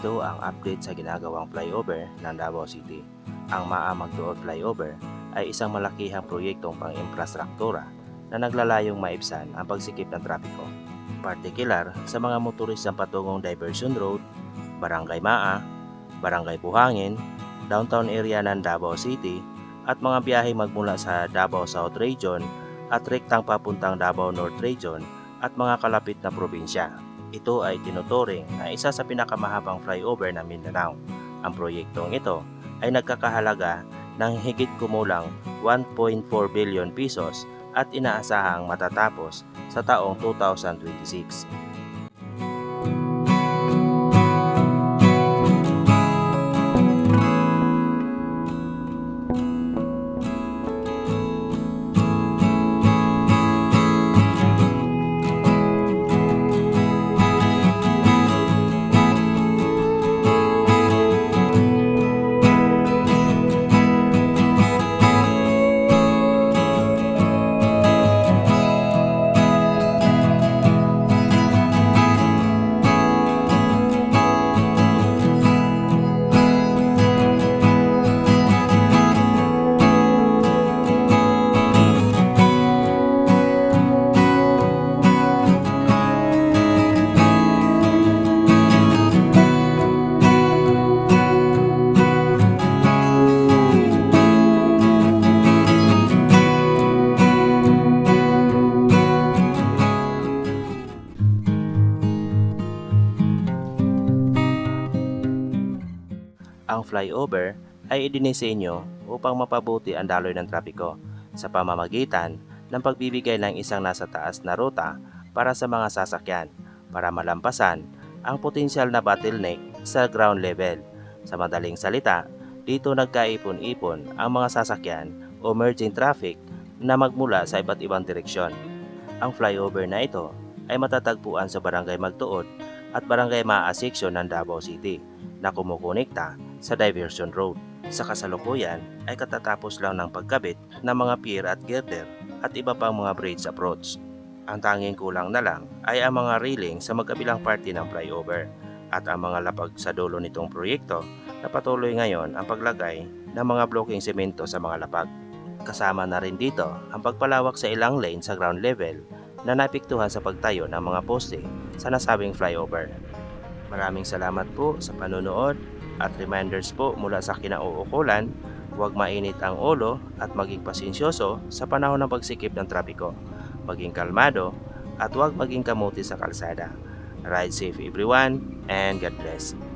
Ito ang update sa ginagawang flyover ng Davao City. Ang MAA Magtuod Flyover ay isang malakihang proyektong pang-infrastruktura na naglalayong maibsan ang pagsikip ng trapiko. Partikular sa mga motoristang patungong Diversion Road, Barangay MAA, Barangay Buhangin, downtown area ng Davao City at mga biyahe magmula sa Davao South Region at rektang papuntang Davao North Region at mga kalapit na probinsya. Ito ay tinuturing na isa sa pinakamahabang flyover ng Mindanao. Ang proyektong ito ay nagkakahalaga ng higit kumulang 1.4 billion pesos at inaasahang matatapos sa taong 2026. Ang flyover ay idinisenyo upang mapabuti ang daloy ng trapiko sa pamamagitan ng pagbibigay ng isang nasa taas na ruta para sa mga sasakyan para malampasan ang potensyal na bottleneck sa ground level. Sa madaling salita, dito nagkaipon-ipon ang mga sasakyan o merging traffic na magmula sa iba't ibang direksyon. Ang flyover na ito ay matatagpuan sa Barangay Magtuod at Barangay MAA section ng Davao City na kumukonekta sa Diversion Road. Sa kasalukuyan ay katatapos lang ng pagkabit ng mga pier at girder at iba pang mga bridge approach. Ang tanging kulang na lang ay ang mga railing sa magkabilang parte ng flyover at ang mga lapag sa dulo nitong proyekto na patuloy ngayon ang paglagay ng mga blocking semento sa mga lapag. Kasama na rin dito ang pagpalawak sa ilang lane sa ground level na napiktuhan sa pagtayo ng mga poste sa nasabing flyover. Maraming salamat po sa panonood at reminders po mula sa kinauukulan, huwag mainit ang ulo at maging pasensyoso sa panahon ng pagsikip ng trapiko. Maging kalmado at huwag maging kamuti sa kalsada. Ride safe everyone and God bless.